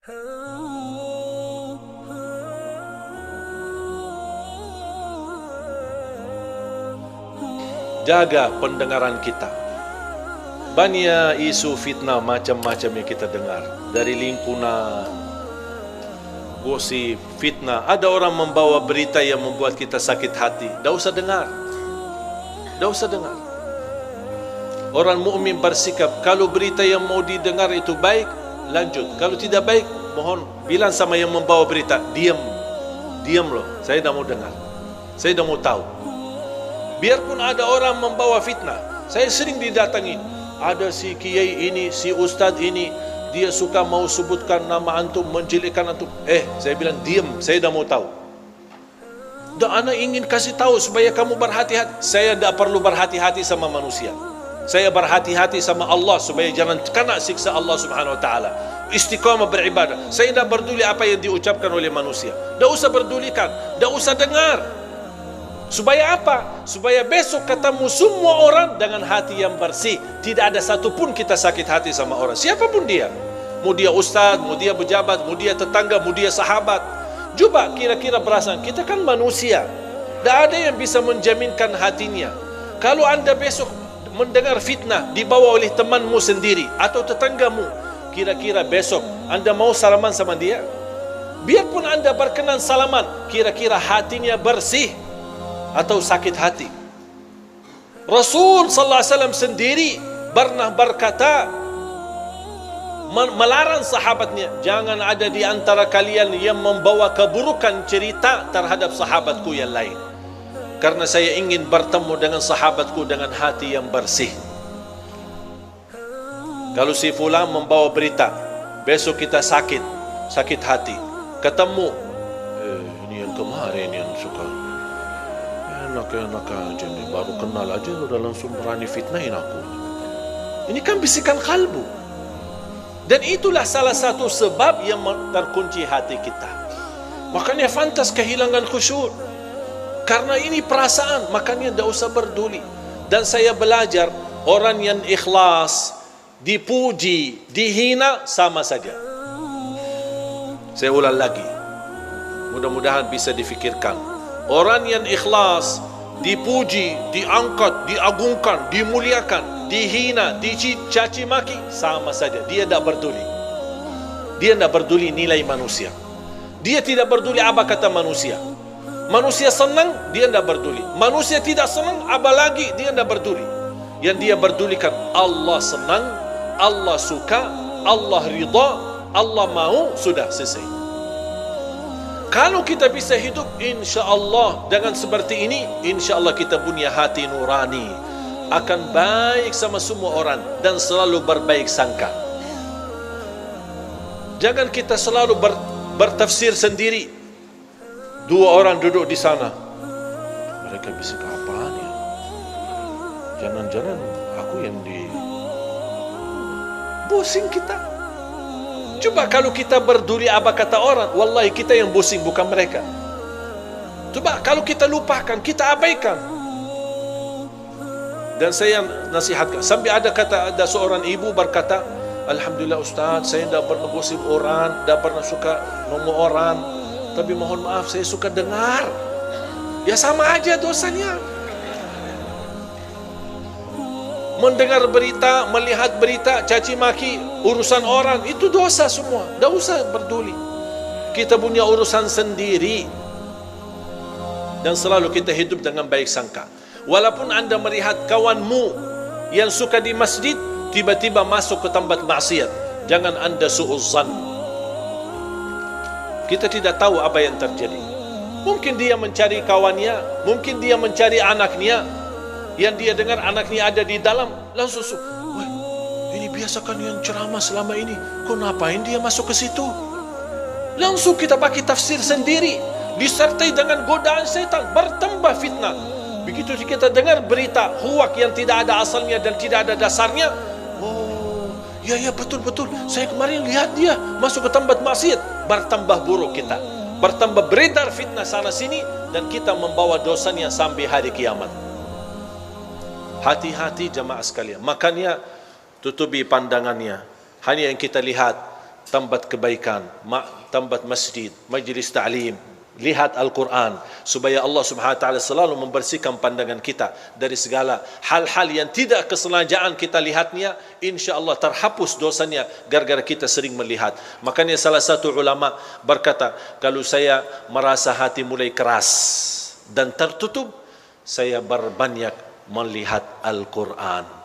Jaga pendengaran kita. Banyak isu fitnah macam-macam yang kita dengar. Dari lingkungan, gosip, fitnah. Ada orang membawa berita yang membuat kita sakit hati. Dah usah dengar. Dah usah dengar. Orang mukmin bersikap, kalau berita yang mau didengar itu baik, lanjut. Kalau tidak baik, mohon bilang sama yang membawa berita, diam. Diam loh, saya dah mau dengar. Saya dah mau tahu. Biarpun ada orang membawa fitnah, saya sering didatangi. Ada si kiai ini, si ustaz ini, dia suka mau sebutkan nama antum, menjelekkan antum. Saya bilang diam, saya dah mau tahu. Dan anak ingin kasih tahu supaya kamu berhati-hati. Saya tidak perlu berhati-hati sama manusia. Saya berhati-hati sama Allah supaya jangan kena siksa Allah Subhanahu Wa Taala. Istiqamah beribadah. Saya tidak peduli apa yang diucapkan oleh manusia. Tidak usah pedulikan, tidak usah dengar. Supaya apa? Supaya besok ketemu semua orang dengan hati yang bersih. Tidak ada satupun kita sakit hati sama orang, siapapun dia. Mau dia ustaz, mau dia pejabat, mau dia tetangga, mau dia sahabat. Coba kira-kira perasaan, kita kan manusia. Tidak ada yang bisa menjaminkan hatinya. Kalau anda besok mendengar fitnah dibawa oleh temanmu sendiri atau tetanggamu, kira-kira besok anda mau salaman sama dia? Biarpun anda berkenan salaman, kira-kira hatinya bersih atau sakit hati? Rasul sallallahu alaihi wasallam sendiri pernah berkata, melarang sahabatnya, jangan ada di antara kalian yang membawa keburukan cerita terhadap sahabatku yang lain, karena saya ingin bertemu dengan sahabatku dengan hati yang bersih. Kalau si fulan membawa berita, besok kita sakit hati, ketemu ini yang kemarin yang suka enak-enak aja nih, baru kenal aja udah langsung berani fitnahin aku. Ini kan bisikan kalbu. Dan itulah salah satu sebab yang terkunci hati kita. Makanya fantas kehilangan khusyuk. Karena ini perasaan, makanya tidak usah peduli. Dan saya belajar, orang yang ikhlas dipuji, dihina sama saja. Saya ulang lagi, mudah-mudahan bisa difikirkan. Orang yang ikhlas dipuji, diangkat, diagungkan, dimuliakan, dihina, dicaci maki, sama saja. Dia tidak peduli. Dia tidak peduli nilai manusia. Dia tidak peduli apa kata manusia. Manusia senang, dia tidak peduli. Manusia tidak senang, apalagi dia tidak peduli. Yang dia pedulikan, Allah senang, Allah suka, Allah ridha, Allah mau, sudah selesai. Kalau kita bisa hidup insya Allah dengan seperti ini, insya Allah kita punya hati nurani, akan baik sama semua orang dan selalu berbaik sangka. Jangan kita selalu bertafsir sendiri. Dua orang duduk di sana, mereka bisik apaan ya? Jangan-jangan aku yang pusing kita. Coba kalau kita berduli apa kata orang, wallahi kita yang pusing, bukan mereka. Coba kalau kita lupakan, kita abaikan. Dan saya nasihatkan, sampai ada seorang ibu berkata, alhamdulillah Ustaz, saya tidak pernah gosip orang, tidak pernah suka ngomong orang, tapi mohon maaf saya suka dengar. Ya sama aja dosanya. Mendengar berita, melihat berita, caci maki, urusan orang, itu dosa semua. Tak usah peduli. Kita punya urusan sendiri. Dan selalu kita hidup dengan baik sangka. Walaupun anda melihat kawanmu yang suka di masjid, tiba-tiba masuk ke tempat maksiat, jangan anda su'uzzan. Kita tidak tahu apa yang terjadi. Mungkin dia mencari kawannya, mungkin dia mencari anaknya, yang dia dengar anaknya ada di dalam, langsung ini biasakan yang ceramah selama ini, kok ngapain dia masuk ke situ? Langsung kita pakai tafsir sendiri, disertai dengan godaan setan, bertambah fitnah. Begitu kita dengar berita huwak yang tidak ada asalnya dan tidak ada dasarnya, ya betul, saya kemarin lihat dia masuk ke tempat maksiat, bertambah buruk kita, bertambah beredar fitnah sana sini, dan kita membawa dosanya sampai hari kiamat. Hati-hati jamaah sekalian. Makanya tutupi pandangannya. Hanya yang kita lihat tambat kebaikan, tambat masjid, majlis ta'lim, lihat Al-Quran, supaya Allah Subhanahu wa taala selalu membersihkan pandangan kita dari segala hal-hal yang tidak kesengajaan kita lihatnya, insya-Allah terhapus dosanya gara-gara kita sering melihat. Makanya salah satu ulama berkata, kalau saya merasa hati mulai keras dan tertutup, saya berbanyak melihat Al-Quran.